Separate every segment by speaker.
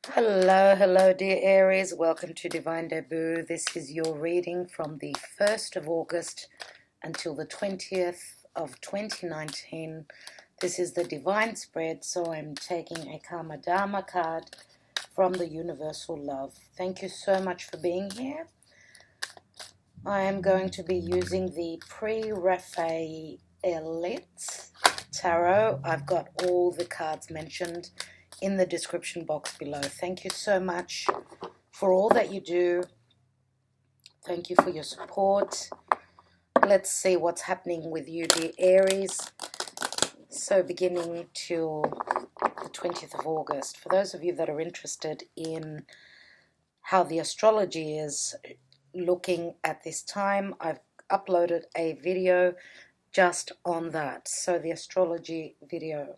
Speaker 1: Hello, hello, dear Aries. Welcome to Divine Debut. This is your reading from the 1st of August until the 20th of 2019. This is the Divine Spread, so I'm taking a Karma Dharma card from the Universal Love. Thank you so much for being here. I am going to be using the Pre-Raphaelite Tarot. I've got all the cards mentioned in the description box below. Thank you so much for all that you do. Thank you for your support. Let's see what's happening with you, dear Aries. So beginning till the 20th of August. For those of you that are interested in how the astrology is looking at this time, I've uploaded a video just on that. So the astrology video.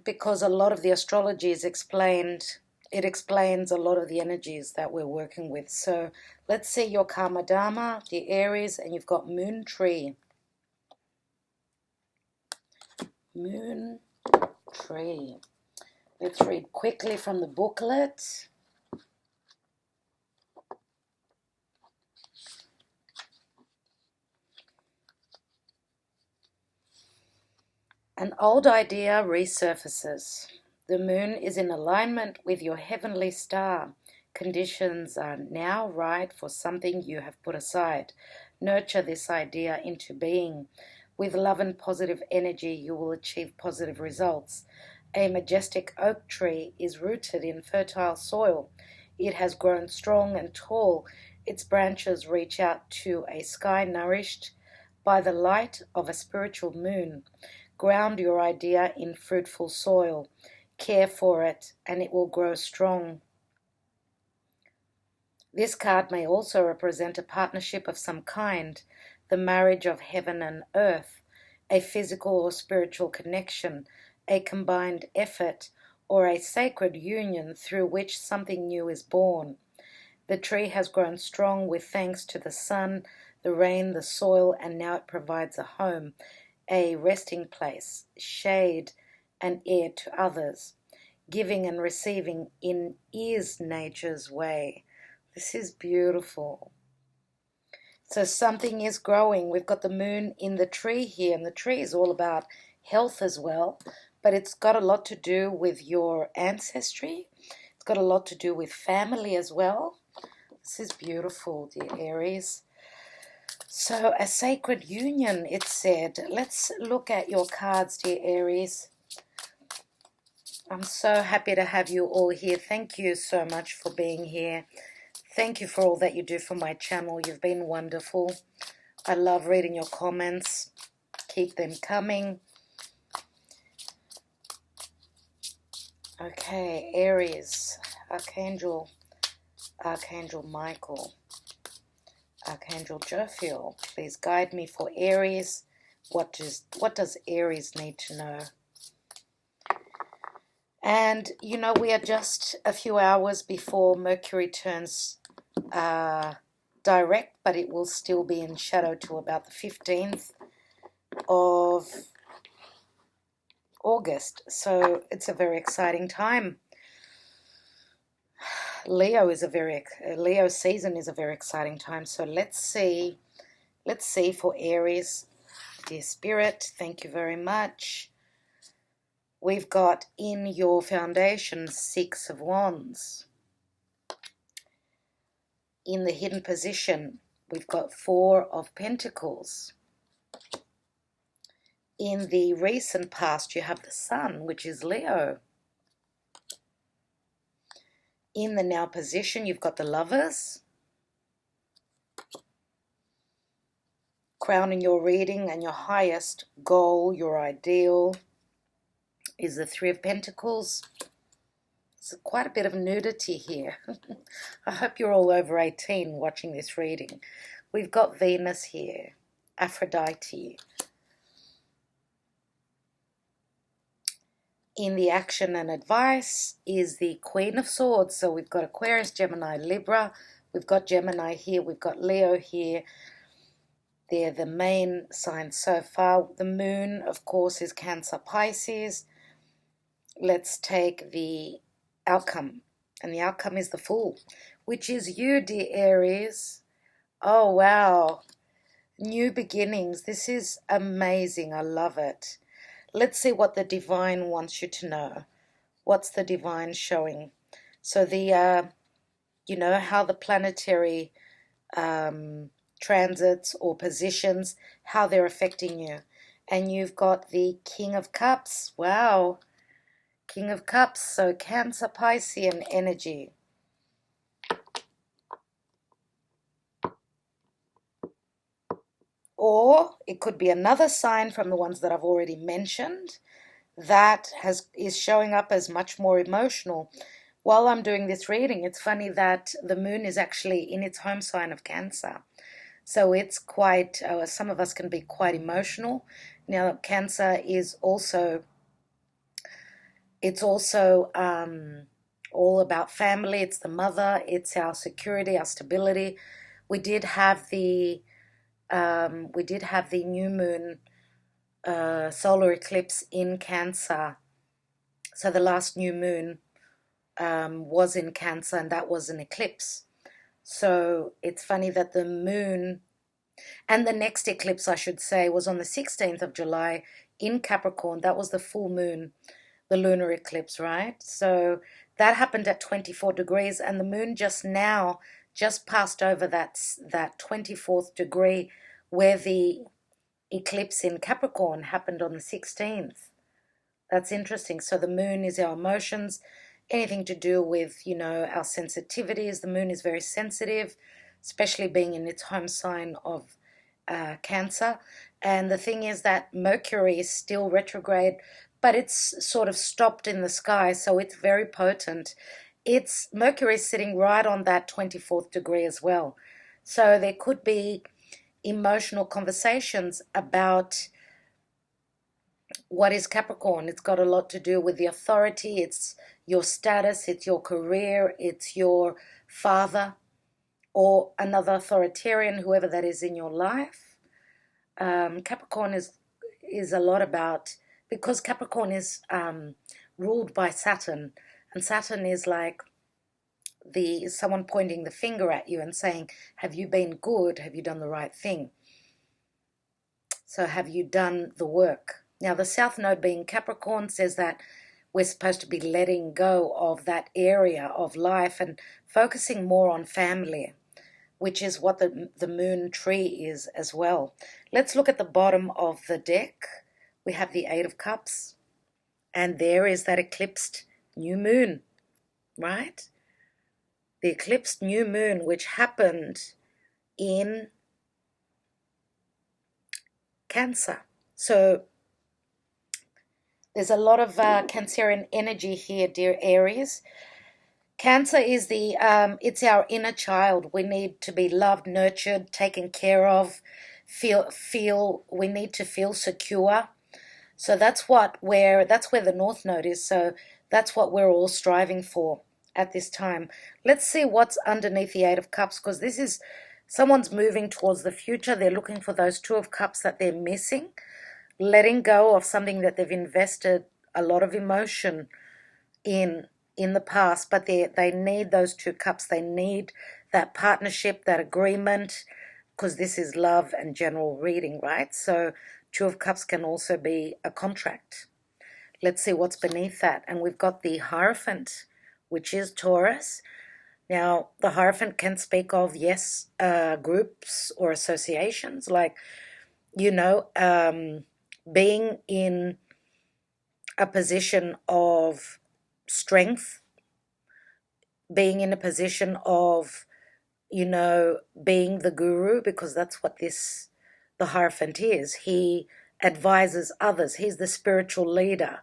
Speaker 1: Because a lot of the astrology is explained, it explains a lot of the energies that we're working with. So let's see your Karma Dharma, the Aries, and you've got Moon Tree. Moon Tree. Let's read quickly from the booklet. An old idea resurfaces. The moon is in alignment with your heavenly star. Conditions are now right for something you have put aside. Nurture this idea into being. With love and positive energy, you will achieve positive results. A majestic oak tree is rooted in fertile soil. It has grown strong and tall. Its branches reach out to a sky nourished by the light of a spiritual moon. Ground your idea in fruitful soil. Care for it, and it will grow strong. This card may also represent a partnership of some kind, the marriage of heaven and earth, a physical or spiritual connection, a combined effort, or a sacred union through which something new is born. The tree has grown strong with thanks to the sun, the rain, the soil, and now it provides a home, a resting place, shade, and air to others. Giving and receiving is nature's way. This is beautiful. So something is growing. We've got the moon in the tree here, and the tree is all about health as well, but it's got a lot to do with your ancestry. It's got a lot to do with family as well. This is beautiful, dear Aries. So a sacred union, it said. Let's look at your cards, dear Aries. I'm so happy to have you all here. Thank you so much for being here. Thank you for all that you do for my channel. You've been wonderful. I love reading your comments. Keep them coming. Okay, Aries, Archangel Michael, Archangel Jophiel, please guide me for Aries. What does Aries need to know? And, you know, we are just a few hours before Mercury turns direct, but it will still be in shadow till about the 15th of August. So it's a very exciting time. Leo season is a very exciting time. So let's see for Aries. Dear Spirit, thank you very much. We've got in your foundation 6 of Wands. In the hidden position, we've got 4 of Pentacles. In the recent past, you have the Sun, which is Leo. In the now position, you've got the Lovers. Crowning your reading and your highest goal, your ideal, is the 3 of Pentacles. There's quite a bit of nudity here. I hope you're all over 18 watching this reading. We've got Venus here, Aphrodite. In the action and advice is the Queen of Swords. So we've got Aquarius, Gemini, Libra. We've got Gemini here. We've got Leo here. They're the main signs so far. The moon, of course, is Cancer, Pisces. Let's take the outcome. And the outcome is the Fool, which is you, dear Aries. Oh, wow. New beginnings. This is amazing. I love it. Let's see what the divine wants you to know. What's the divine showing? So you know, how the planetary transits or positions, how they're affecting you. And you've got the King of Cups. Wow. King of Cups. So Cancer, Piscean energy. Or it could be another sign from the ones that I've already mentioned that is showing up as much more emotional. While I'm doing this reading, it's funny that the moon is actually in its home sign of Cancer. So it's quite, some of us can be quite emotional. Now, Cancer is also, it's also all about family. It's the mother. It's our security, our stability. We did have the new moon solar eclipse in Cancer. So the last new moon was in Cancer, and that was an eclipse. So it's funny that the moon, and the next eclipse, I should say, was on the 16th of July in Capricorn. That was the full moon, the lunar eclipse, right? So that happened at 24 degrees, and the moon just now, just passed over that 24th degree where the eclipse in Capricorn happened on the 16th. That's interesting. So the moon is our emotions, anything to do with, you know, our sensitivities. The moon is very sensitive, especially being in its home sign of Cancer. And the thing is that Mercury is still retrograde, but it's sort of stopped in the sky, so it's very potent. Mercury is sitting right on that 24th degree as well. So there could be emotional conversations about what is Capricorn. It's got a lot to do with the authority. It's your status, it's your career, it's your father or another authoritarian, whoever that is in your life. Capricorn is a lot about, because Capricorn is ruled by Saturn, and Saturn is like someone pointing the finger at you and saying, have you been good? Have you done the right thing? So have you done the work? Now, the South Node being Capricorn says that we're supposed to be letting go of that area of life and focusing more on family, which is what the moon tree is as well. Let's look at the bottom of the deck. We have the Eight of Cups, and there is that eclipsed new moon, right? The eclipsed new moon, which happened in Cancer. So there's a lot of Cancerian energy here, dear Aries. Cancer is it's our inner child. We need to be loved, nurtured, taken care of, we need to feel secure. So that's where the North Node is. So that's what we're all striving for at this time. Let's see what's underneath the Eight of Cups, because this is someone's moving towards the future. They're looking for those Two of Cups that they're missing, letting go of something that they've invested a lot of emotion in the past, but they need those Two Cups. They need that partnership, that agreement, because this is love and general reading, right? So Two of Cups can also be a contract. Let's see what's beneath that. And we've got the Hierophant, which is Taurus. Now, the Hierophant can speak of, yes, groups or associations, like, you know, being in a position of strength, being in a position of, you know, being the guru, because that's what the Hierophant is. He advises others. He's the spiritual leader.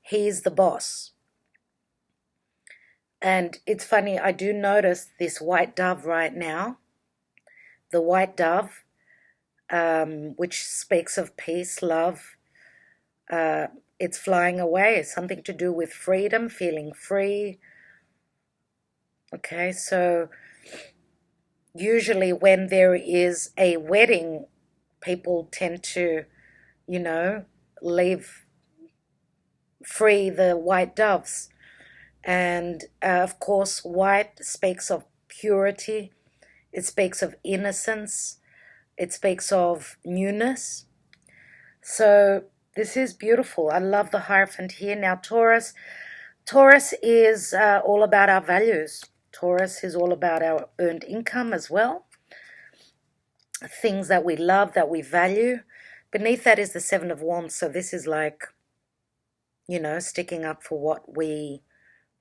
Speaker 1: He's the boss. And it's funny, I do notice this white dove right now. The white dove, which speaks of peace, love, it's flying away. It's something to do with freedom, feeling free. Okay, so usually when there is a wedding, people tend to, you know, leave free the white doves. And of course, white speaks of purity. It speaks of innocence. It speaks of newness. So this is beautiful. I love the Hierophant here. Now Taurus is all about our values. Taurus is all about our earned income as well. Things that we love, that we value. Beneath that is the Seven of Wands. So this is like, you know, sticking up for what we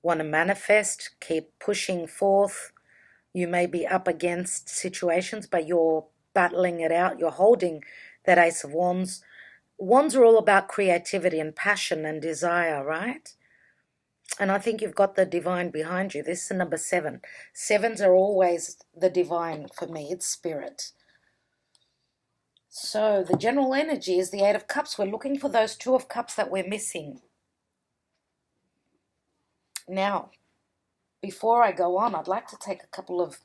Speaker 1: want to manifest. Keep pushing forth. You may be up against situations, but you're battling it out. You're holding that Ace of Wands. Wands are all about creativity and passion and desire, right? And I think you've got the divine behind you. This is the number 7. Sevens are always the divine for me. It's spirit. So the general energy is the 8 of Cups. We're looking for those 2 of Cups that we're missing. Now, before I go on, I'd like to take a couple of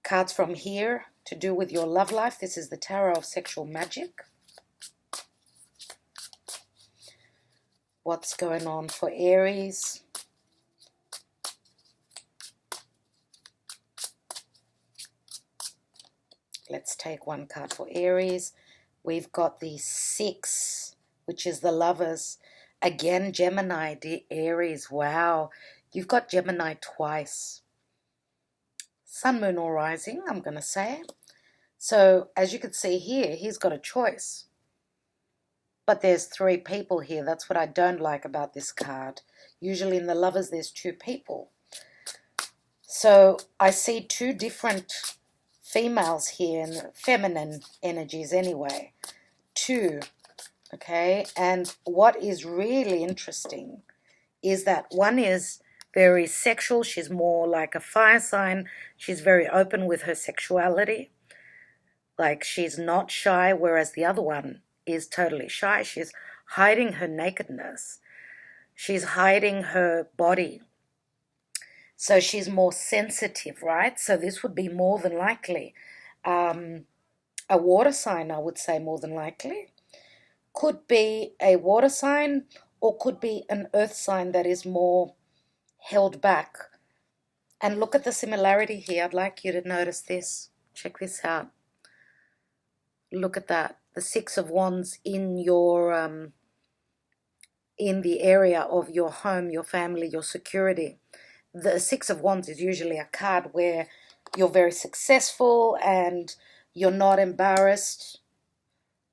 Speaker 1: cards from here to do with your love life. This is the Tarot of Sexual Magic. What's going on for Aries? Let's take one card for Aries. We've got the 6, which is the Lovers. Again, Gemini, dear Aries. Wow, you've got Gemini twice. Sun, Moon, or Rising, I'm going to say. So, as you can see here, he's got a choice. But there's 3 people here. That's what I don't like about this card. Usually in the Lovers, there's 2 people. So, I see 2 different females here, in feminine energies anyway. 2, okay? And what is really interesting is that one is very sexual. She's more like a fire sign. She's very open with her sexuality. Like, she's not shy, whereas the other one is totally shy. She's hiding her nakedness. She's hiding her body. So she's more sensitive, right? So this would be more than likely a water sign, I would say, more than likely. Could be a water sign, or could be an earth sign that is more held back. And look at the similarity here. I'd like you to notice this. Check this out. Look at that. The 6 of Wands in your in the area of your home, your family, your security. The 6 of Wands is usually a card where you're very successful and you're not embarrassed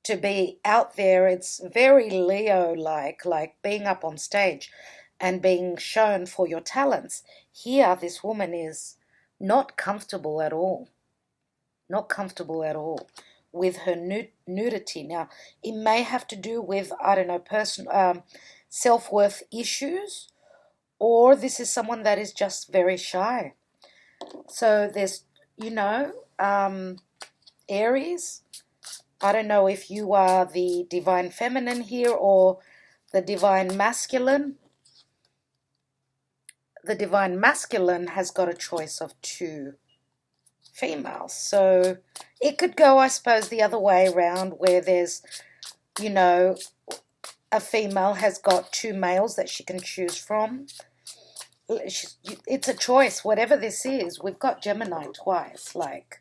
Speaker 1: to be out there. It's very Leo-like being up on stage and being shown for your talents. Here, this woman is not comfortable at all. Not comfortable at all with her nudity. Now, it may have to do with, I don't know, personal self-worth issues, or this is someone that is just very shy. So there's, you know, Aries, I don't know if you are the divine feminine here or the divine masculine. The divine masculine has got a choice of 2 females. So it could go, I suppose, the other way around, where there's, you know, a female has got 2 males that she can choose from. It's a choice, whatever this is. We've got Gemini twice, like,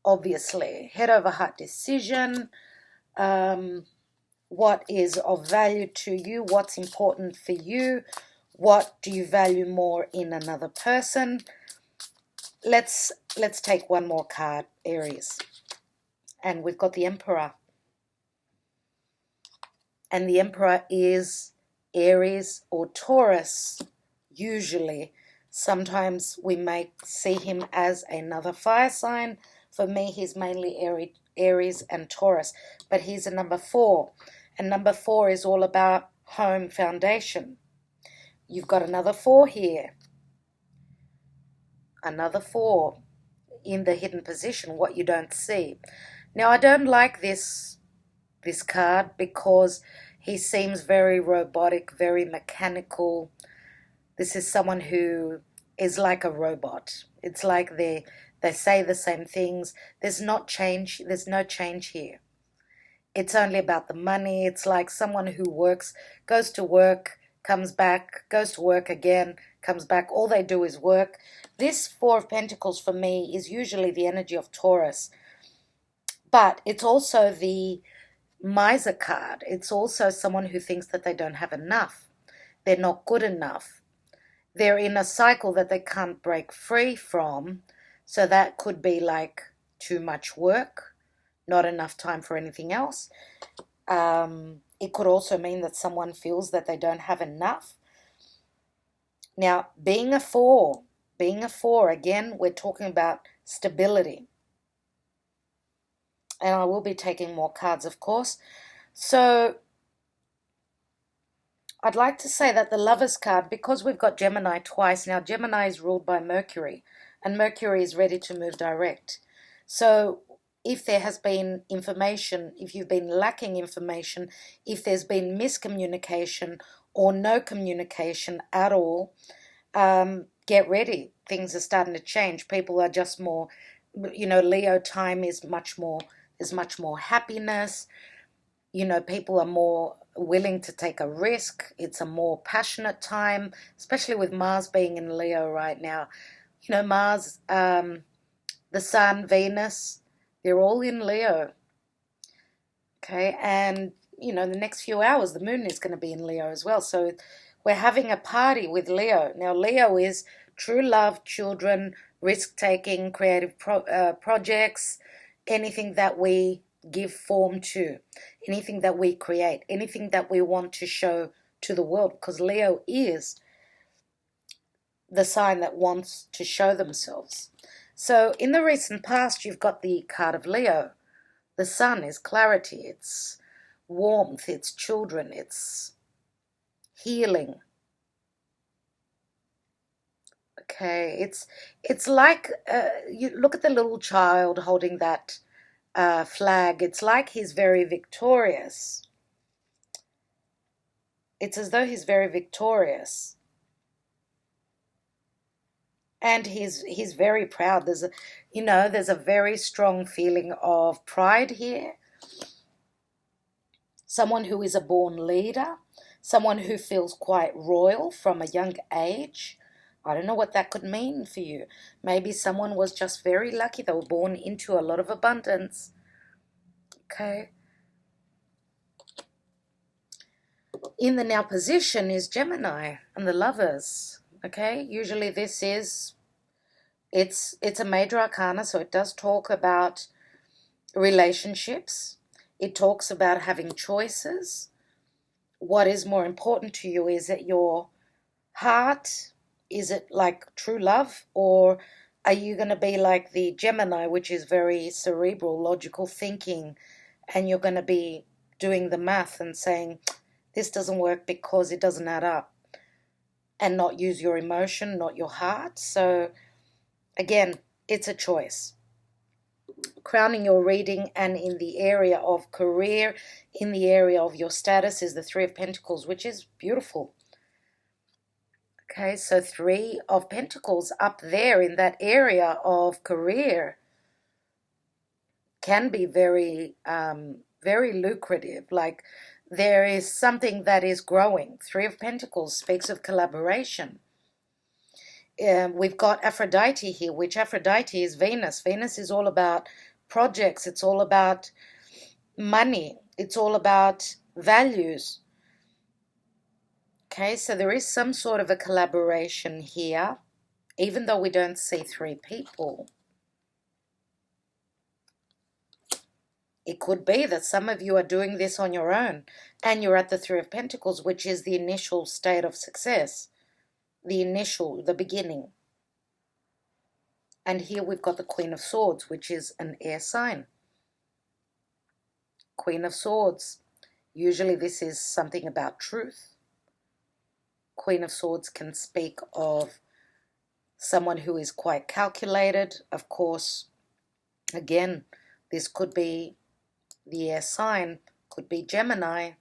Speaker 1: obviously. Head over heart decision. What is of value to you? What's important for you? What do you value more in another person? Let's take one more card, Aries. And we've got the Emperor. And the Emperor is Aries or Taurus, usually. Sometimes we may see him as another fire sign. For me, he's mainly Aries and Taurus. But he's a number 4. And number 4 is all about home foundation. You've got another 4 here. Another 4 in the hidden position, what you don't see. Now, I don't like this card because he seems very robotic, very mechanical. This is someone who is like a robot. It's like they say the same things. There's no change here. It's only about the money. It's like someone who goes to work, comes back, goes to work again, comes back. All they do is work. This Four of Pentacles for me is usually the energy of Taurus, but it's also the miser card. It's also someone who thinks that they don't have enough. They're not good enough. They're in a cycle that they can't break free from. So that could be like too much work, not enough time for anything else. It could also mean that someone feels that they don't have enough. Now, being a four, again, we're talking about stability. And I will be taking more cards, of course. So I'd like to say that the Lovers card, because we've got Gemini twice, now Gemini is ruled by Mercury, and Mercury is ready to move direct. So if there has been information, if you've been lacking information, if there's been miscommunication or no communication at all, get ready. Things are starting to change. People are just more, Leo time is much more, there's much more happiness. People are more willing to take a risk. It's a more passionate time, especially with Mars being in Leo right now. Mars, the Sun, Venus, they're all in Leo. Okay, and, the next few hours, the Moon is going to be in Leo as well. So we're having a party with Leo. Now, Leo is true love, children, risk-taking, creative projects, anything that we give form to, anything that we create, anything that we want to show to the world, because Leo is the sign that wants to show themselves. So in the recent past, you've got the card of Leo. The Sun is clarity, it's warmth, it's children, it's healing. Okay, it's like you look at the little child holding that flag. It's like he's very victorious. It's as though he's very victorious, and he's very proud. There's a very strong feeling of pride here. Someone who is a born leader, someone who feels quite royal from a young age. I don't know what that could mean for you. Maybe someone was just very lucky. They were born into a lot of abundance. Okay. In the now position is Gemini and the Lovers. Okay. Usually this is, it's a major arcana, so it does talk about relationships. It talks about having choices. What is more important to you? Is it your heart? Is it like true love? Or are you going to be like the Gemini, which is very cerebral, logical thinking, and you're going to be doing the math and saying, this doesn't work because it doesn't add up, and not use your emotion, not your heart? So again, it's a choice. Crowning your reading, and in the area of career, in the area of your status, is the Three of Pentacles, which is beautiful. Okay, so Three of Pentacles up there in that area of career can be very, very lucrative. Like there is something that is growing. Three of Pentacles speaks of collaboration. We've got Aphrodite here, which Aphrodite is Venus. Venus is all about projects. It's all about money. It's all about values. Okay, so there is some sort of a collaboration here, even though we don't see three people. It could be that some of you are doing this on your own, and you're at the Three of Pentacles, which is the initial state of success, the beginning. And here we've got the Queen of Swords, which is an air sign. Queen of Swords. Usually this is something about truth. Queen of Swords can speak of someone who is quite calculated. Of course, again, this could be the air sign, could be Gemini.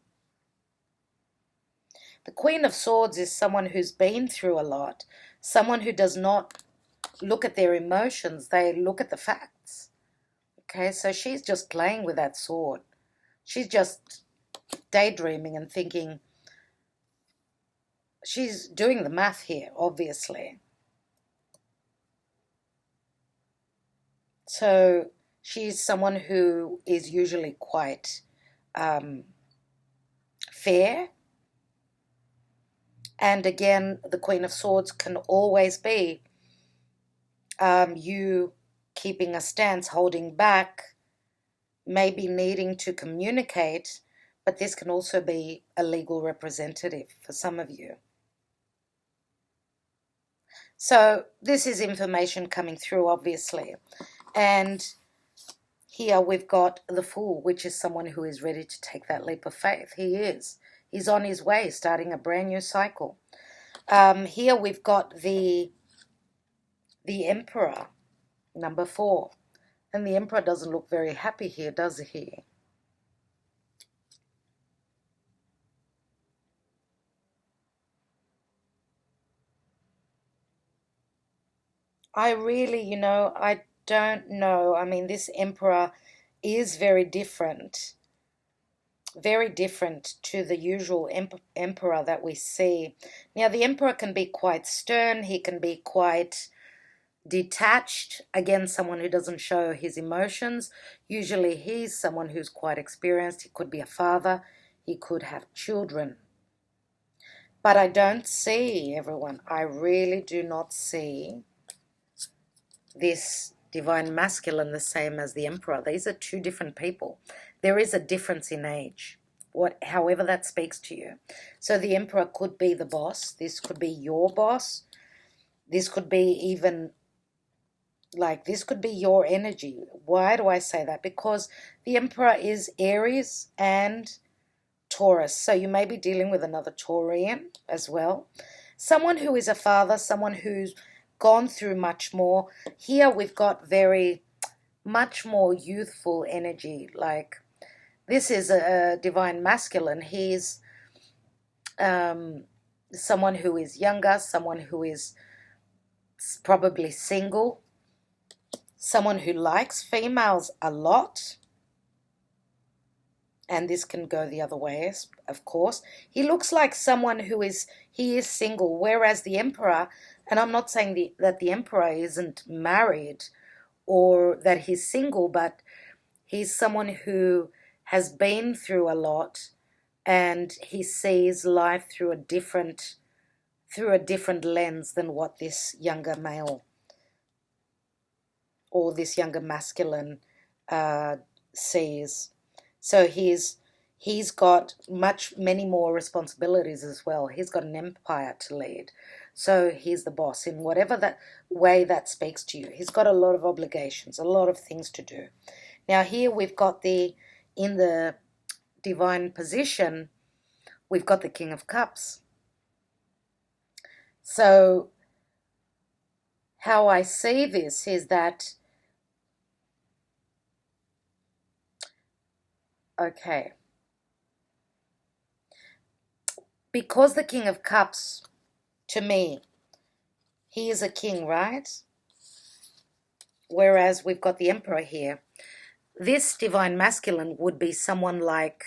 Speaker 1: The Queen of Swords is someone who's been through a lot, someone who does not look at their emotions, they look at the facts. Okay, so she's just playing with that sword. She's just daydreaming and thinking, she's doing the math here, obviously. So she's someone who is usually quite fair. And again, the Queen of Swords can always be you keeping a stance, holding back, maybe needing to communicate, but this can also be a legal representative for some of you. So this is information coming through, obviously. And here we've got the Fool, which is someone who is ready to take that leap of faith. He is. He's on his way, starting a brand new cycle. Here we've got the Emperor, number 4. And the Emperor doesn't look very happy here, does he? I really, I don't know. I mean, this Emperor is very different to the usual emperor that we see. Now, the emperor can be quite stern. He can be quite detached. Again, someone who doesn't show his emotions. Usually he's someone who's quite experienced. He could be a father. He could have children. But I don't see, everyone, I really do not see this divine masculine the same as the emperor. These are two different people. There is a difference in age, however that speaks to you. So the emperor could be the boss. This could be your boss. This could be even this could be your energy. Why do I say that? Because the emperor is Aries and Taurus. So you may be dealing with another Taurian as well. Someone who is a father, someone who's gone through much more. Here we've got much more youthful energy. Like, this is a divine masculine. He's someone who is younger, someone who is probably single, someone who likes females a lot. And this can go the other way, of course. He looks like someone he is single, whereas the emperor, and I'm not saying that the emperor isn't married or that he's single, but he's someone who has been through a lot and he sees life through a different lens than what this younger male or this younger masculine sees. So he's got many more responsibilities as well. He's got an empire to lead. So he's the boss in whatever that way that speaks to you. He's got a lot of obligations, a lot of things to do. Now here we've got in the divine position, we've got the King of Cups. So how I see this is that, okay, because the King of Cups, to me, he is a king, right? Whereas we've got the Emperor here. This divine masculine would be someone like,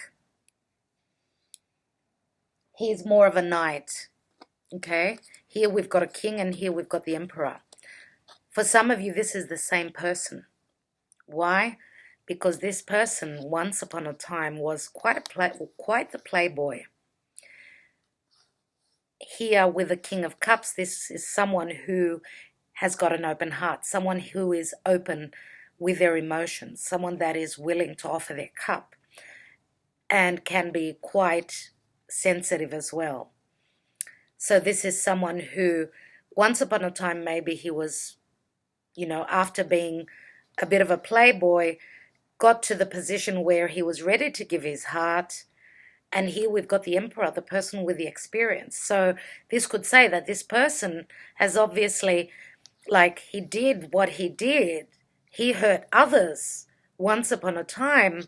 Speaker 1: he's more of a knight, okay? Here we've got a king and here we've got the Emperor. For some of you, this is the same person. Why? Because this person, once upon a time, was quite the playboy. Here with the King of Cups, this is someone who has got an open heart, someone who is open with their emotions, someone that is willing to offer their cup and can be quite sensitive as well. So this is someone who, once upon a time, maybe he was, after being a bit of a playboy, got to the position where he was ready to give his heart. And here we've got the Emperor, the person with the experience. So this could say that this person has obviously, he did what he did. He hurt others once upon a time.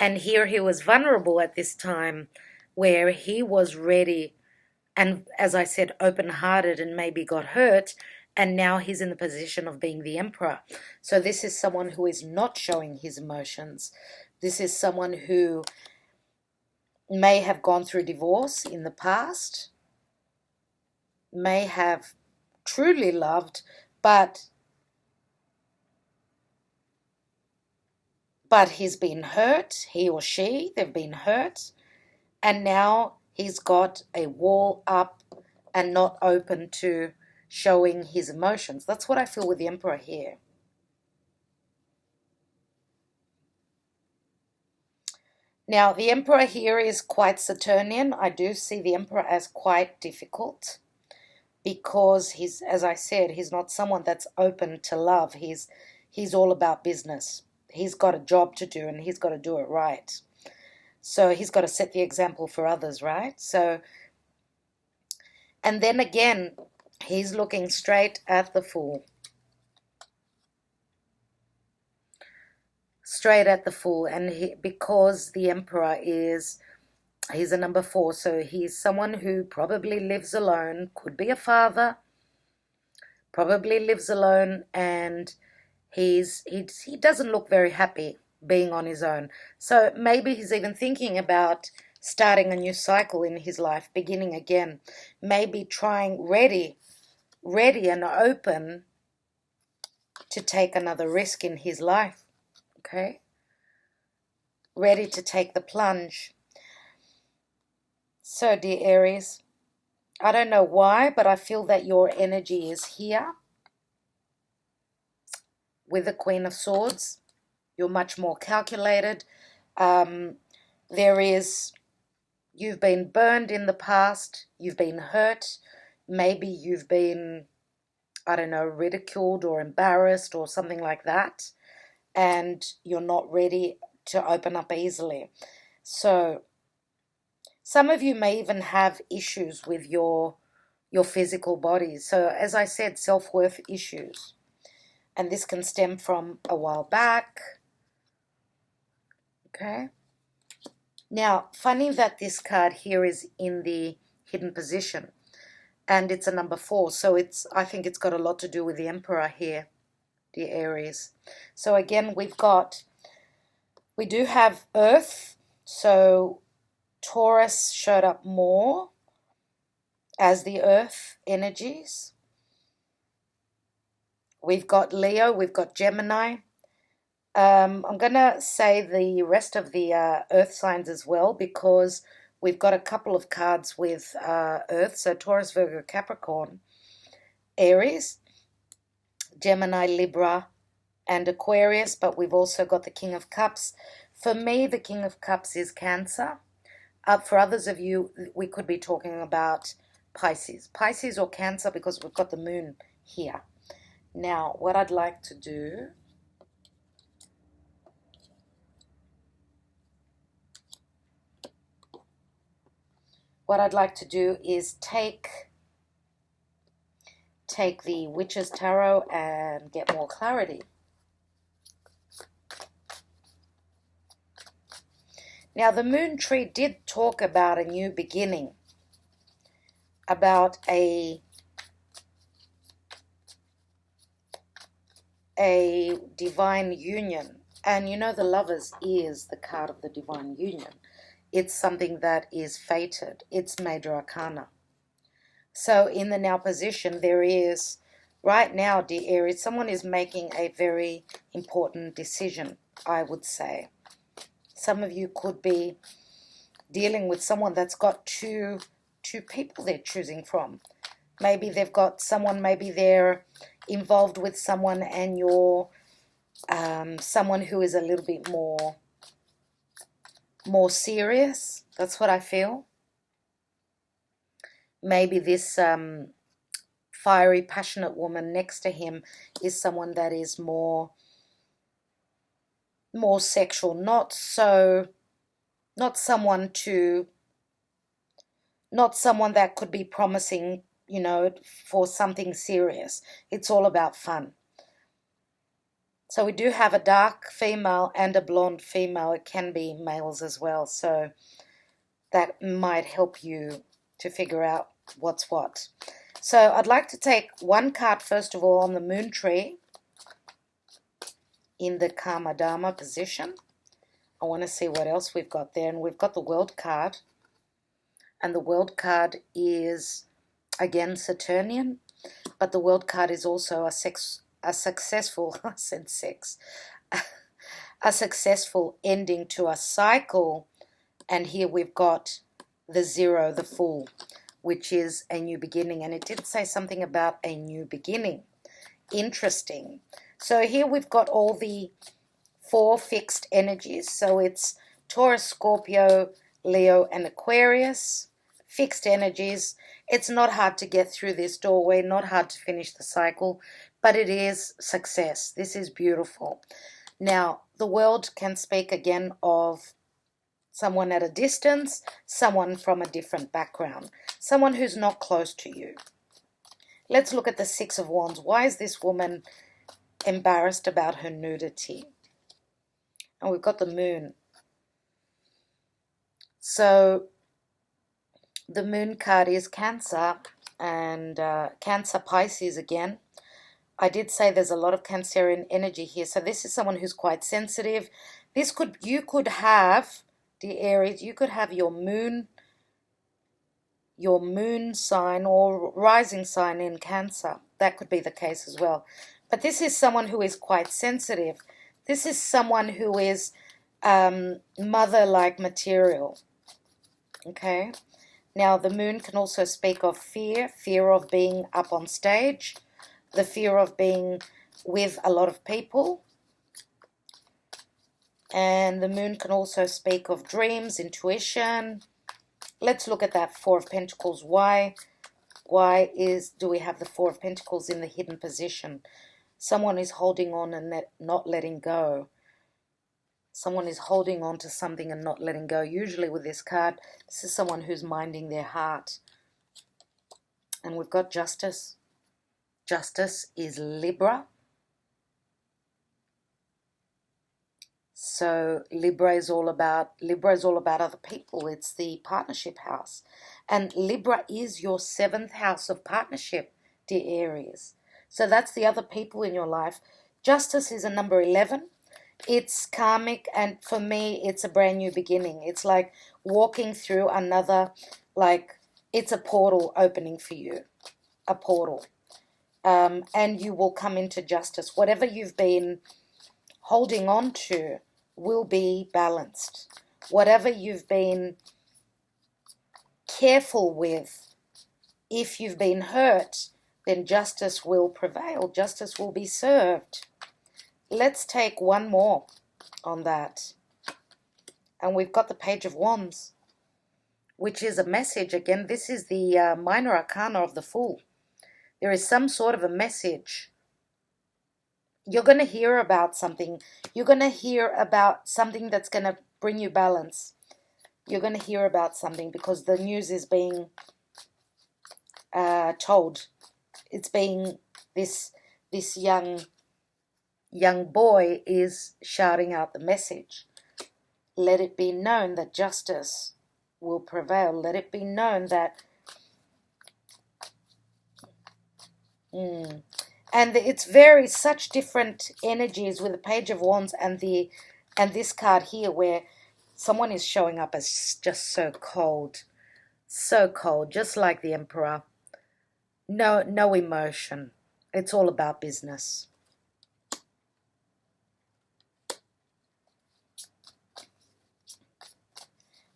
Speaker 1: And here he was vulnerable at this time where he was ready and, as I said, open-hearted and maybe got hurt. And now he's in the position of being the Emperor. So this is someone who is not showing his emotions. This is someone who may have gone through divorce in the past, may have truly loved, but he's been hurt, he or she, they've been hurt, and now he's got a wall up and not open to showing his emotions. That's what I feel with the Emperor here. Now, the Emperor here is quite Saturnian. I do see the Emperor as quite difficult because he's, as I said, he's not someone that's open to love. He's all about business. He's got a job to do and he's got to do it right. So he's got to set the example for others, right? So, and then again, he's looking straight at the Fool. Straight at the Fool. And because the Emperor he's a number 4, so he's someone who probably lives alone, could be a father, probably lives alone, and he doesn't look very happy being on his own. So maybe he's even thinking about starting a new cycle in his life, beginning again, maybe trying ready and open to take another risk in his life, okay? Ready to take the plunge. So, dear Aries, I don't know why, but I feel that your energy is here with the Queen of Swords. You're much more calculated. You've been burned in the past. You've been hurt. Maybe you've been, I don't know, ridiculed or embarrassed or something like that. And you're not ready to open up easily. So some of you may even have issues with your physical bodies. So as I said, self-worth issues. And this can stem from a while back. Okay. Now, funny that this card here is in the hidden position. And it's a number 4. So I think it's got a lot to do with the Emperor here, dear Aries. So again, we do have Earth. So Taurus showed up more as the Earth energies. We've got Leo, we've got Gemini. I'm going to say the rest of the Earth signs as well because we've got a couple of cards with Earth. So Taurus, Virgo, Capricorn, Aries, Gemini, Libra, and Aquarius. But we've also got the King of Cups. For me, the King of Cups is Cancer. For others of you, we could be talking about Pisces or Cancer because we've got the Moon here. Now, what I'd like to do is take the Witch's Tarot and get more clarity. Now, the Moon Tree did talk about a new beginning, about a divine union. And you know, the Lovers is the card of the divine union. It's something that is fated. It's major arcana. So in the now position, there is, right now, dear Aries, someone is making a very important decision, I would say. Some of you could be dealing with someone that's got two people they're choosing from. Maybe they've got someone, maybe they're involved with someone and you're someone who is a little bit more serious. That's what I feel. Maybe this fiery, passionate woman next to him is someone that is more sexual, not someone that could be promising, you know, for something serious. It's all about fun. So we do have a dark female and a blonde female. It can be males as well. So that might help you to figure out what's what. So I'd like to take one card first of all on the Moon Tree in the Karma Dharma position. I want to see what else we've got there. And we've got the World card. And the World card is again, Saturnian, but the World card is also a successful, I said sex, a successful ending to a cycle. And here we've got the 0, the Fool, which is a new beginning. And it did say something about a new beginning. Interesting. So here we've got all the 4 fixed energies. So it's Taurus, Scorpio, Leo, and Aquarius. Fixed energies. It's not hard to get through this doorway, not hard to finish the cycle, but it is success. This is beautiful. Now, the World can speak again of someone at a distance, someone from a different background, someone who's not close to you. Let's look at the 6 of Wands. Why is this woman embarrassed about her nudity? And we've got the Moon. So the Moon card is Cancer, and Cancer, Pisces again. I did say there's a lot of Cancerian energy here. So this is someone who's quite sensitive. You could have, the Aries, you could have your moon sign or rising sign in Cancer. That could be the case as well. But this is someone who is quite sensitive. This is someone who is mother-like material. Okay? Now, the Moon can also speak of fear of being up on stage, the fear of being with a lot of people. And the Moon can also speak of dreams, intuition. Let's look at that 4 of Pentacles. Why do we have the 4 of Pentacles in the hidden position? Someone is holding on and not letting go. Someone is holding on to something and not letting go. Usually with this card, this is someone who's minding their heart. And we've got Justice. Justice is Libra. So Libra is all about other people. It's the partnership house. And Libra is your 7th house of partnership, dear Aries. So that's the other people in your life. Justice is a number 11. It's karmic, and for me, it's a brand new beginning. It's like walking through another, it's a portal opening for you, a portal. And you will come into justice. Whatever you've been holding on to will be balanced. Whatever you've been careful with, if you've been hurt, then justice will prevail. Justice will be served. Let's take one more on that. And we've got the Page of Wands, which is a message. Again, this is the minor arcana of the Fool. There is some sort of a message. You're going to hear about something. You're going to hear about something that's going to bring you balance. You're going to hear about something because the news is being told. It's being, this young boy is shouting out the message. Let it be known that justice will prevail. Let it be known that and it's such different energies with the Page of Wands and this card here, where someone is showing up as just so cold, just like the Emperor. No emotion. It's all about business.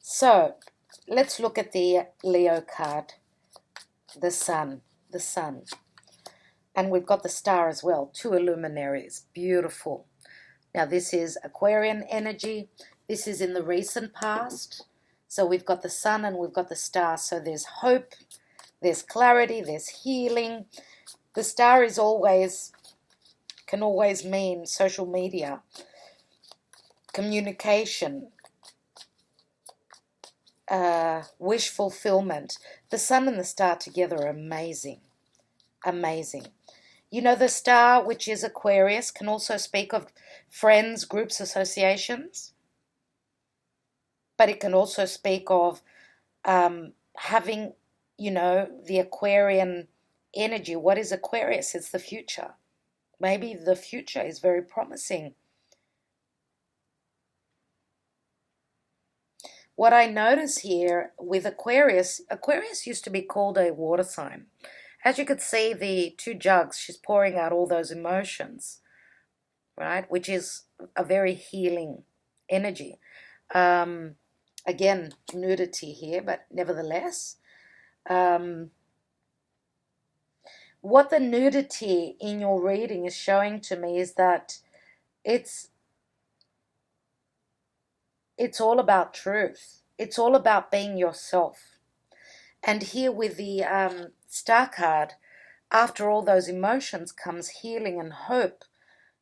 Speaker 1: So let's look at the Leo card, the Sun. And we've got the Star as well, 2 luminaries, beautiful. Now this is Aquarian energy. This is in the recent past. So we've got the Sun and we've got the Star. So there's hope, there's clarity, there's healing. The Star can always mean social media, communication, wish fulfillment. The Sun and the Star together are amazing. Amazing. You know, the Star, which is Aquarius, can also speak of friends, groups, associations. But it can also speak of having, the Aquarian energy. What is Aquarius? It's the future. Maybe the future is very promising. what I notice here with Aquarius, Aquarius used to be called a water sign. As you could see, the two jugs, she's pouring out all those emotions, right? Which is a very healing energy. Again, nudity here, but nevertheless, what the nudity in your reading is showing to me is that it's all about truth. It's all about being yourself. And here with the Star card, after all those emotions comes healing and hope,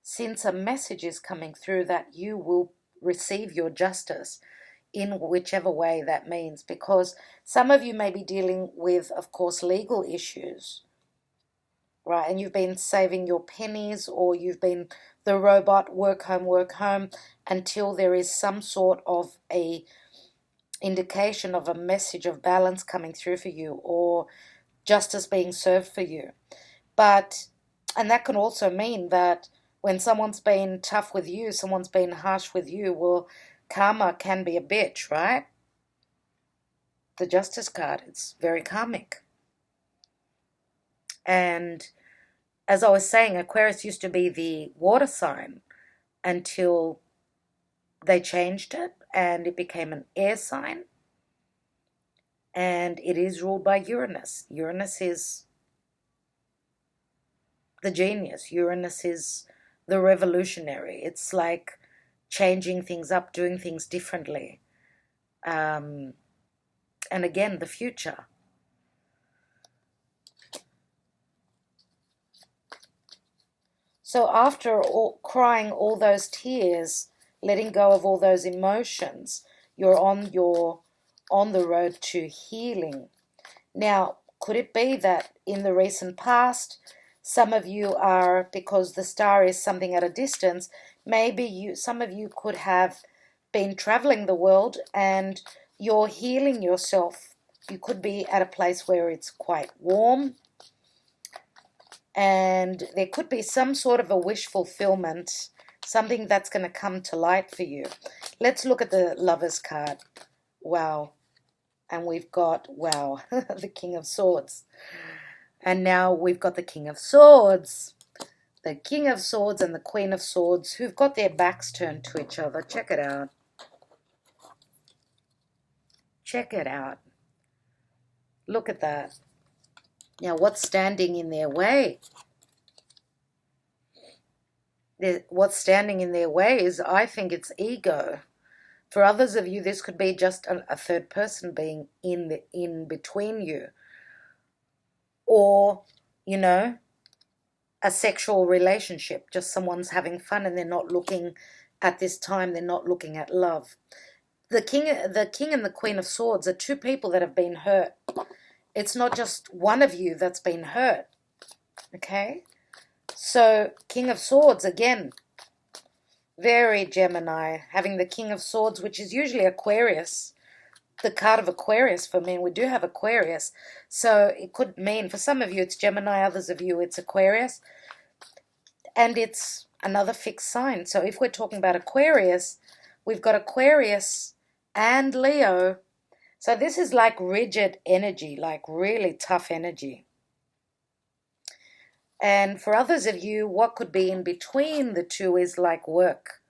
Speaker 1: since a message is coming through that you will receive your justice in whichever way that means. Because some of you may be dealing with, of course, legal issues, right? And you've been saving your pennies, or you've been the robot, work home, until there is some sort of a indication of a message of balance coming through for you, or justice being served for you. And that can also mean that when someone's been tough with you, someone's been harsh with you, well, karma can be a bitch, right? The Justice card, it's very karmic. And as I was saying, Aquarius used to be the water sign until they changed it and it became an air sign. And it is ruled by Uranus. Uranus is the genius. Uranus is the revolutionary. It's like changing things up, doing things differently. And again, the future. So after crying all those tears, letting go of all those emotions, you're on the road to healing. Now, could it be that in the recent past, some of you are, because the star is something at a distance, maybe some of you could have been traveling the world and you're healing yourself. You could be at a place where it's quite warm, and there could be some sort of a wish fulfillment, something that's going to come to light for you. Let's look at the Lovers card. Wow. And we've got, wow, the King of Swords. And now we've got the King of Swords. The King of Swords and the Queen of Swords, who've got their backs turned to each other. Check it out. Check it out. Look at that. Now, what's standing in their way? What's standing in their way is, I think, it's ego. For others of you, this could be just a third person being in between you. Or, you know, a sexual relationship. Just someone's having fun and they're not looking at this time, they're not looking at love. The king and the Queen of Swords are two people that have been hurt. It's not just one of you that's been hurt. Okay? So, King of Swords, again, very Gemini, having the King of Swords, which is usually Aquarius, the card of Aquarius for men. We do have Aquarius. So, it could mean, for some of you, it's Gemini, others of you, it's Aquarius. And it's another fixed sign. So, if we're talking about Aquarius, we've got Aquarius and Leo. So this is like rigid energy, like really tough energy. And for others of you, what could be in between the two is like work,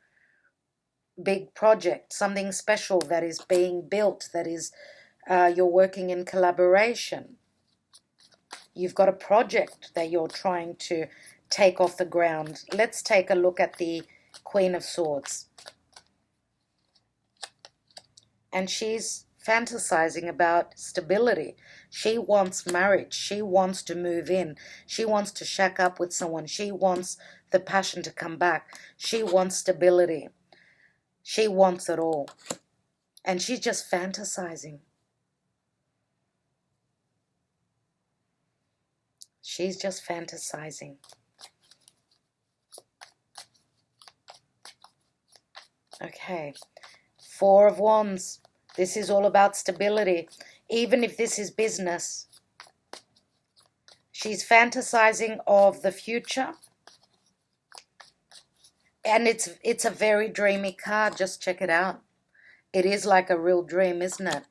Speaker 1: big project, something special that is being built, that is, you're working in collaboration. You've got a project that you're trying to take off the ground. Let's take a look at the Queen of Swords. And she's fantasizing about stability. She wants marriage. She wants to move in. She wants to shack up with someone. She wants the passion to come back. She wants stability. She wants it all. And she's just fantasizing. She's just fantasizing. Okay. Four of Wands. This is all about stability, even if this is business. She's fantasizing of the future. And it's a very dreamy card. Just check it out. It is like a real dream, isn't it?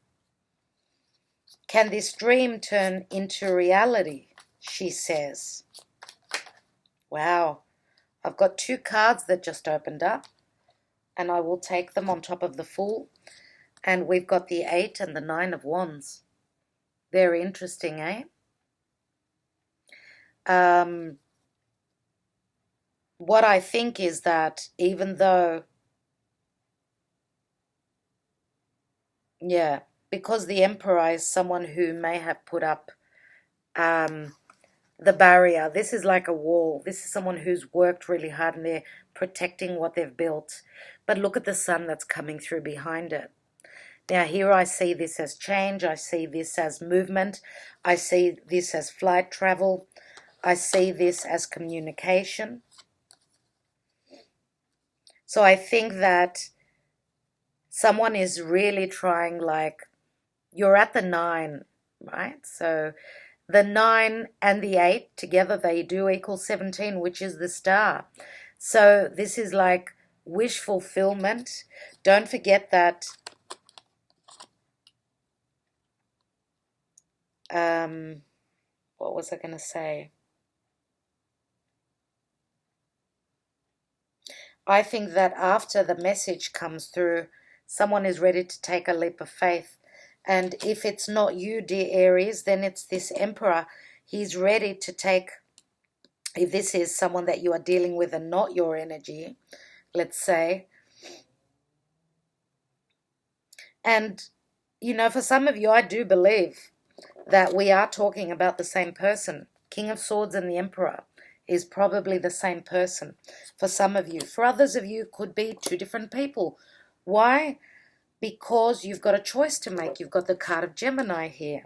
Speaker 1: Can this dream turn into reality? She says. Wow. I've got 2 cards that just opened up, and I will take them on top of the Fool. And we've got the 8 and the 9 of Wands. Very interesting, eh? What I think is that even though, yeah, because the Emperor is someone who may have put up the barrier. This is like a wall. This is someone who's worked really hard and they're protecting what they've built. But look at the sun that's coming through behind it. Now here I see this as change. I see this as movement. I see this as flight travel. I see this as communication. So I think that someone is really trying, like, you're at the 9, right? So the 9 and the 8 together, they do equal 17, which is the star. So this is like wish fulfillment. Don't forget that what was I going to say? I think that after the message comes through, someone is ready to take a leap of faith. And if it's not you, dear Aries, then it's this Emperor. He's ready to take, if this is someone that you are dealing with and not your energy, let's say. And, you know, for some of you, I do believe that we are talking about the same person. King of Swords and the Emperor is probably the same person for some of you. For others of you, it could be 2 different people. Why? Because you've got a choice to make. You've got the card of Gemini here.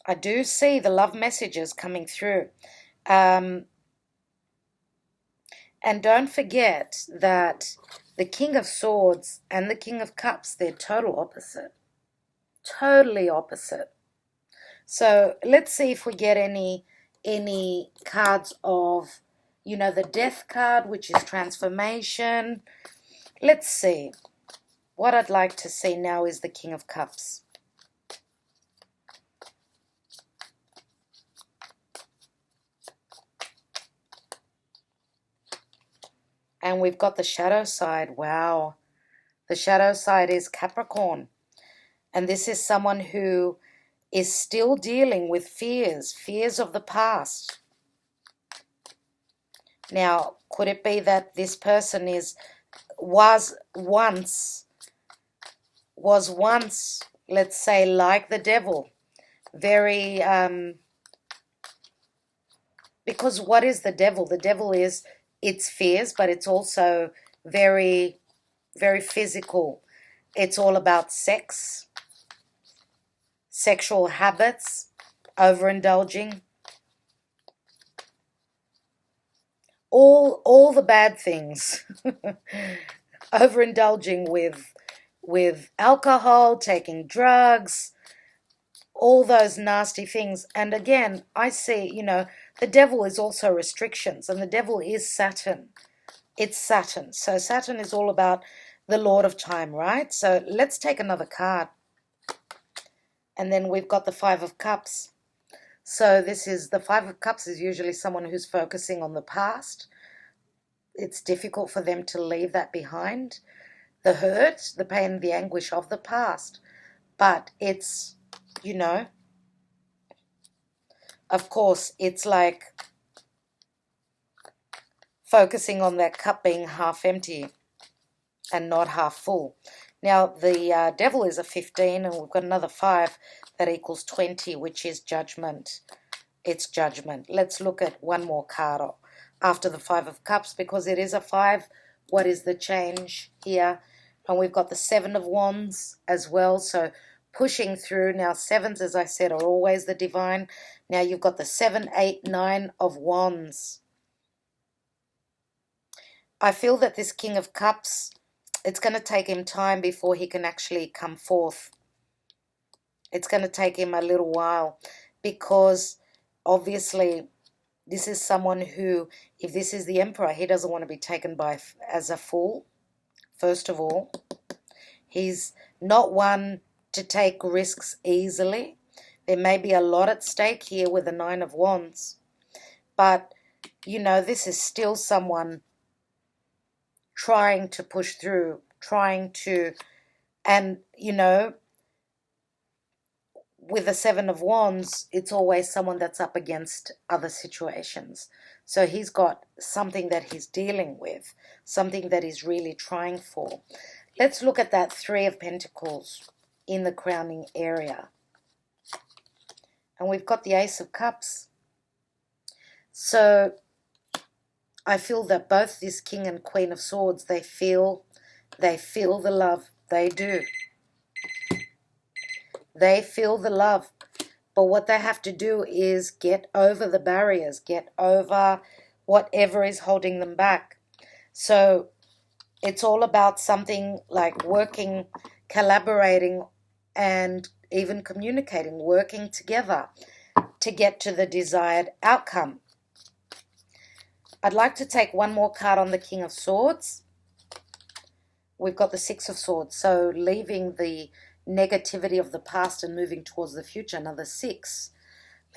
Speaker 1: I do see the love messages coming through. And don't forget that the King of Swords and the King of Cups, they're total opposite. Totally opposite. So let's see if we get any cards of, you know, the Death card, which is transformation. Let's see. What I'd like to see now is the King of Cups. And we've got the shadow side. Wow. The shadow side is Capricorn. And this is someone who is still dealing with fears of the past. Now, could it be that this person was once, let's say, like the devil? Very, because what is the devil? The devil is, it's fears, but it's also very, very physical. It's all about sex, sexual habits, overindulging. All the bad things. Overindulging with alcohol, taking drugs, all those nasty things. And again, I see, you know, the devil is also restrictions, and the devil is Saturn. It's Saturn. So Saturn is all about the Lord of Time, right? So let's take another card. And then we've got the 5 of Cups. So this is, the 5 of Cups is usually someone who's focusing on the past. It's difficult for them to leave that behind. The hurt, the pain, the anguish of the past. But it's, you know, of course, it's like focusing on that cup being half empty and not half full. Now, the devil is a 15, and we've got another 5 that equals 20, which is judgment. It's judgment. Let's look at one more card after the 5 of Cups, because it is a 5. What is the change here? And we've got the 7 of Wands as well, so pushing through. Now, 7s, as I said, are always the divine. Now, you've got the 7, 8, 9 of Wands. I feel that this King of Cups, it's going to take him time before he can actually come forth. It's going to take him a little while, because obviously This is someone who, if this is the Emperor, he doesn't want to be taken as a fool, first of all. He's not one to take risks easily. There may be a lot at stake here with the Nine of Wands. But, you know, this is still someone trying to push through, trying to, and, you know, with the Seven of Wands, it's always someone that's up against other situations. So he's got something that he's dealing with, something that he's really trying for. Let's look at that Three of Pentacles in the crowning area. And we've got the Ace of Cups. So I feel that both this King and Queen of Swords, they feel the love. They do. They feel the love. But what they have to do is get over the barriers, get over whatever is holding them back. So it's all about something like working, collaborating, and even communicating, working together to get to the desired outcome. I'd like to take one more card on the King of Swords. We've got the Six of Swords, so leaving the negativity of the past and moving towards the future, another 6.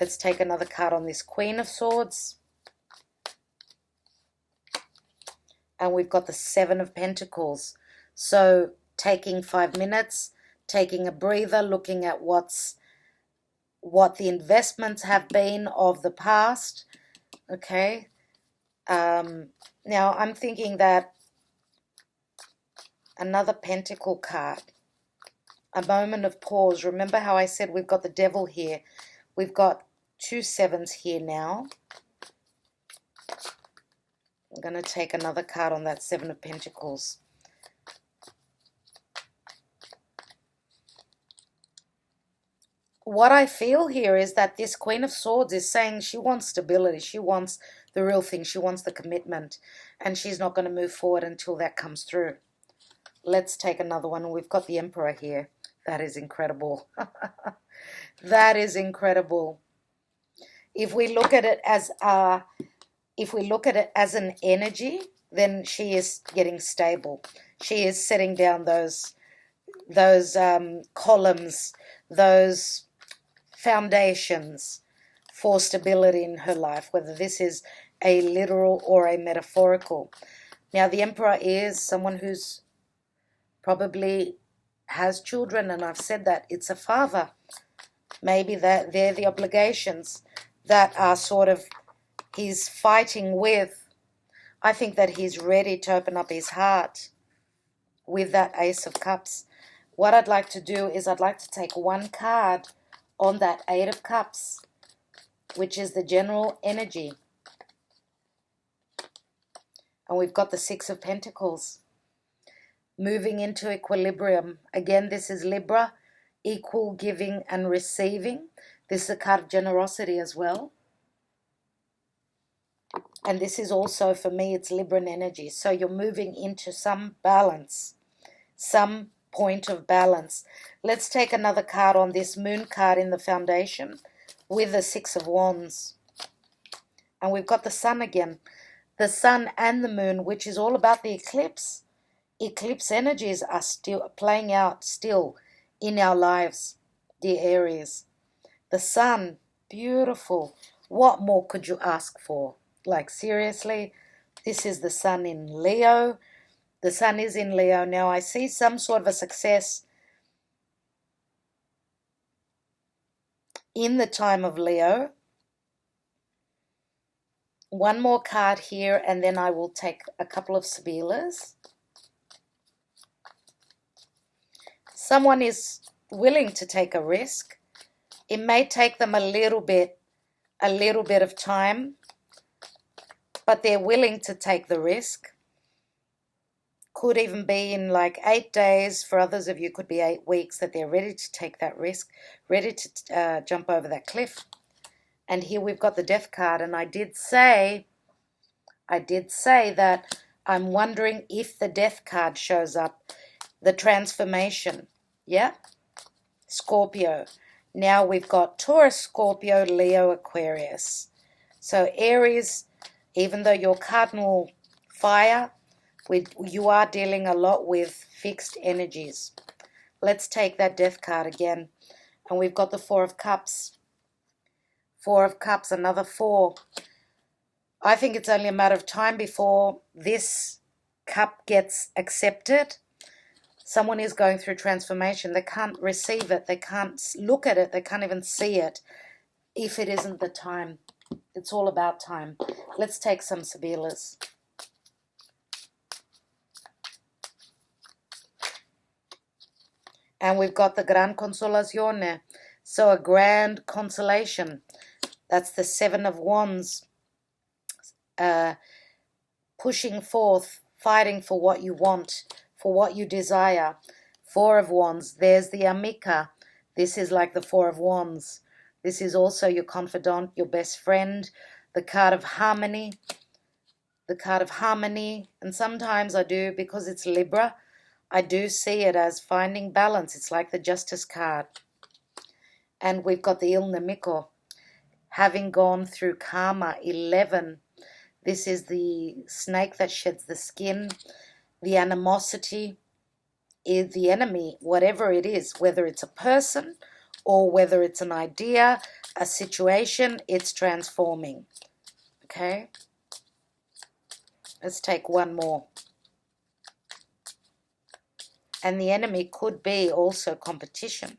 Speaker 1: Let's take another card on this Queen of Swords. And we've got the Seven of Pentacles. So taking 5 minutes, taking a breather, looking at what the investments have been of the past. Okay. Now I'm thinking that another Pentacle card. A moment of pause. Remember how I said we've got the Devil here. We've got 2 sevens here now. I'm going to take another card on that Seven of Pentacles. What I feel here is that this Queen of Swords is saying she wants stability. She wants the real thing. She wants the commitment. And she's not going to move forward until that comes through. Let's take another one. We've got the Emperor here. That is incredible. That is incredible. If we look at it as an energy, then she is getting stable. She is setting down those columns, those foundations for stability in her life, whether this is a literal or a metaphorical. Now, the Emperor is someone who's probably has children, and I've said that it's a father. Maybe that they're the obligations that are sort of he's fighting with. I think that he's ready to open up his heart with that Ace of Cups. What I'd like to do is I'd like to take one card on that Eight of Cups, which is the general energy. And we've got the Six of Pentacles. Moving into equilibrium. Again, this is Libra, equal giving and receiving. This is a card of generosity as well. And this is also, for me, it's Libran energy. So you're moving into some balance, some point of balance. Let's take another card on this Moon card in the foundation with the Six of Wands. And we've got the Sun again. The Sun and the Moon, which is all about the eclipse. Eclipse energies are still playing out still in our lives, dear Aries. The Sun, beautiful. What more could you ask for? Like, seriously, this is the Sun in Leo. The Sun is in Leo. Now, I see some sort of a success in the time of Leo. One more card here, and then I will take a couple of Sibillas. Someone is willing to take a risk. It may take them a little bit of time, but they're willing to take the risk. Could even be in like 8 days. For others of you, could be 8 weeks that they're ready to take that risk, ready to jump over that cliff. And here we've got the Death card, and I did say that I'm wondering if the Death card shows up, the transformation. Yeah, Scorpio. Now we've got Taurus, Scorpio, Leo, Aquarius. So Aries, even though you're cardinal fire, you are dealing a lot with fixed energies. Let's take that Death card again. And we've got the Four of Cups. Four of Cups, another 4. I think it's only a matter of time before this cup gets accepted. Someone is going through transformation. They can't receive it. They can't look at it. They can't even see it if it isn't the time. It's all about time. Let's take some Sibillas. And we've got the Gran Consolazione. So a grand consolation. That's the 7 of Wands. Pushing forth, fighting for what you want, for what you desire. 4 of Wands. There's the Amica. This is like the 4 of Wands. This is also your confidant, your best friend. The card of harmony. The card of harmony. And sometimes I do, because it's Libra, I do see it as finding balance. It's like the Justice card. And we've got the Il Nemico. Having gone through karma, 11. This is the snake that sheds the skin. The animosity is the enemy, whatever it is, whether it's a person or whether it's an idea, a situation, it's transforming. Okay? Let's take one more. And the enemy could be also competition.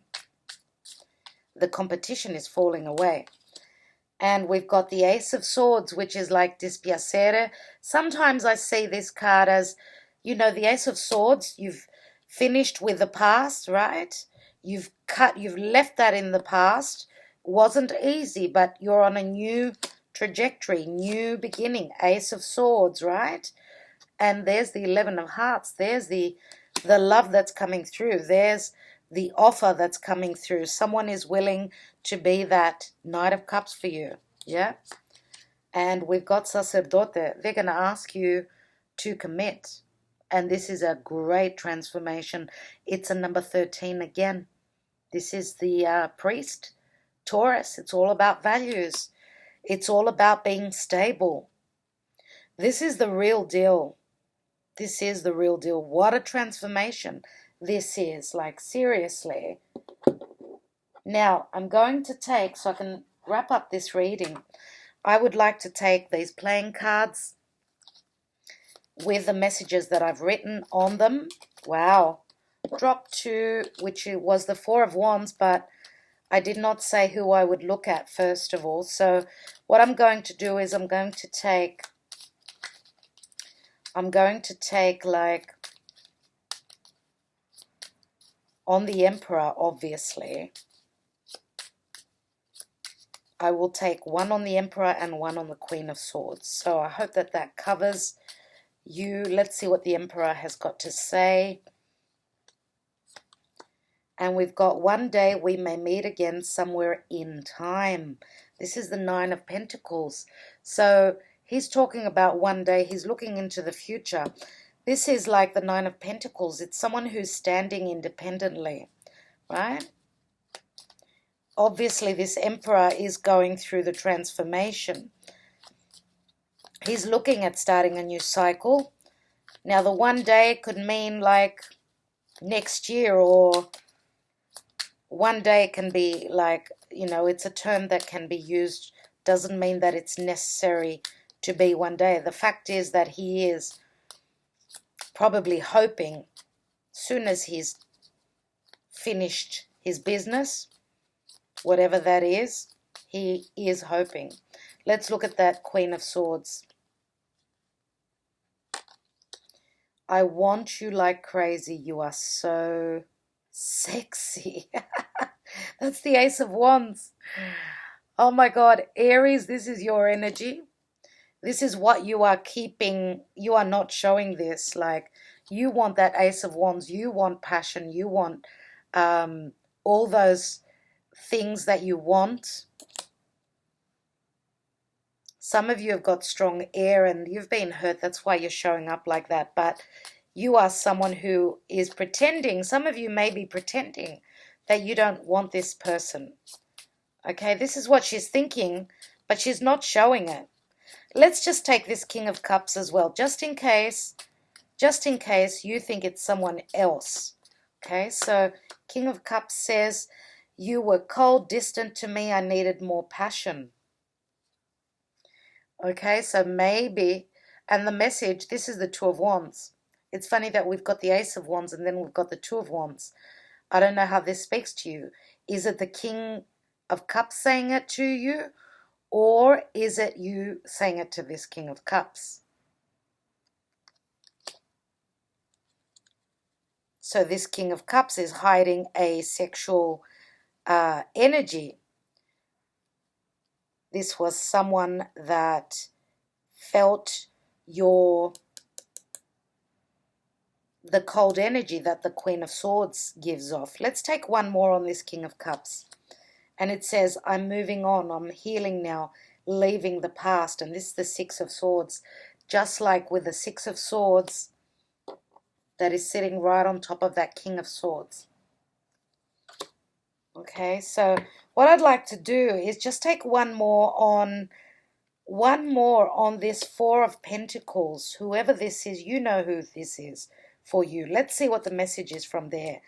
Speaker 1: The competition is falling away. And we've got the Ace of Swords, which is like dispiacere. Sometimes I see this card as, you know, the Ace of Swords, you've finished with the past, right? You've left that in the past. Wasn't easy, but you're on a new trajectory, new beginning. Ace of Swords, right? And there's the 11 of Hearts. There's the love that's coming through. There's the offer that's coming through. Someone is willing to be that Knight of Cups for you. Yeah? And we've got Sacerdote. They're going to ask you to commit. And this is a great transformation. It's a number 13 again. This is the priest. Taurus. It's all about values. It's all about being stable. This is the real deal. This is the real deal. What a transformation this is. Like, seriously. Now, I'm going to take, so I can wrap up this reading, I would like to take these playing cards with the messages that I've written on them. Wow. Drop 2, which was the 4 of Wands, but I did not say who I would look at first of all. So what I'm going to do is I'm going to take like on the Emperor, obviously. I will take one on the Emperor and one on the Queen of Swords. So I hope that that covers you. Let's see what the Emperor has got to say. And we've got one day we may meet again somewhere in time. This is the 9 of Pentacles. So he's talking about one day. He's looking into the future. This is like the 9 of Pentacles. It's someone who's standing independently, right? Obviously, this Emperor is going through the transformation. He's looking at starting a new cycle. Now, the one day could mean like next year, or one day can be like, you know, it's a term that can be used. Doesn't mean that it's necessary to be one day. The fact is that he is probably hoping, soon as he's finished his business, whatever that is, he is hoping. Let's look at that Queen of Swords. I want you like crazy. You are so sexy. That's the Ace of Wands. Oh my God, Aries, this is your energy. This is what you are keeping. You are not showing this. Like, you want that Ace of Wands. You want passion. You want all those things that you want. Some of you have got strong air and you've been hurt. That's why you're showing up like that. But you are someone who is pretending. Some of you may be pretending that you don't want this person. Okay, this is what she's thinking, but she's not showing it. Let's just take this King of Cups as well, just in case you think it's someone else. Okay, so King of Cups says, you were cold, distant to me, I needed more passion. Okay, so maybe, and the message, this is the Two of Wands. It's funny that we've got the Ace of Wands and then we've got the Two of Wands. I don't know how this speaks to you. Is it the King of Cups saying it to you? Or is it you saying it to this King of Cups? So this King of Cups is hiding a sexual energy. This was someone that felt the cold energy that the Queen of Swords gives off. Let's take one more on this King of Cups. And it says, I'm moving on, I'm healing now, leaving the past. And this is the Six of Swords. Just like with the Six of Swords that is sitting right on top of that King of Swords. Okay, so what I'd like to do is just take one more on this Four of Pentacles. Whoever this is, you know who this is for you. Let's see what the message is from there.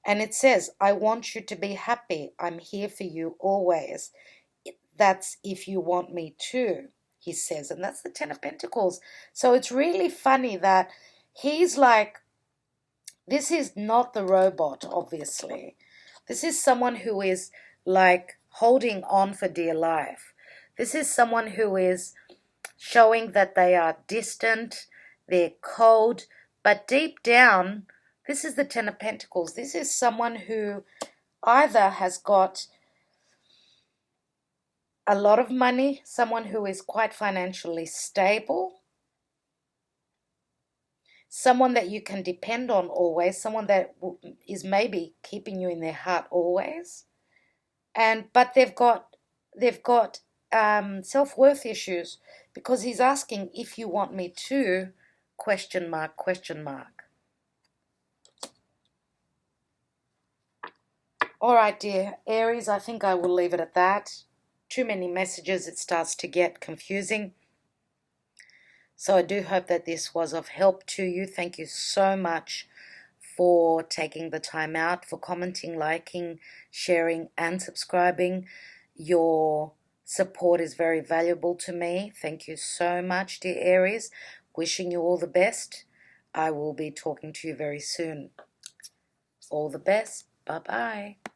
Speaker 1: And it says, I want you to be happy. I'm here for you always. That's if you want me to, he says. And that's the Ten of Pentacles. So it's really funny that he's like, this is not the robot, obviously. This is someone who is like holding on for dear life. This is someone who is showing that they are distant, they're cold, but deep down, this is the Ten of Pentacles. This is someone who either has got a lot of money, someone who is quite financially stable, someone that you can depend on always, someone that is maybe keeping you in their heart always, but they've got self-worth issues, because he's asking if you want me to, question mark, question mark. All right, dear Aries, I think I will leave it at that. Too many messages, it starts to get confusing. So I do hope that this was of help to you. Thank you so much for taking the time out, for commenting, liking, sharing, and subscribing. Your support is very valuable to me. Thank you so much, dear Aries. Wishing you all the best. I will be talking to you very soon. All the best. Bye-bye.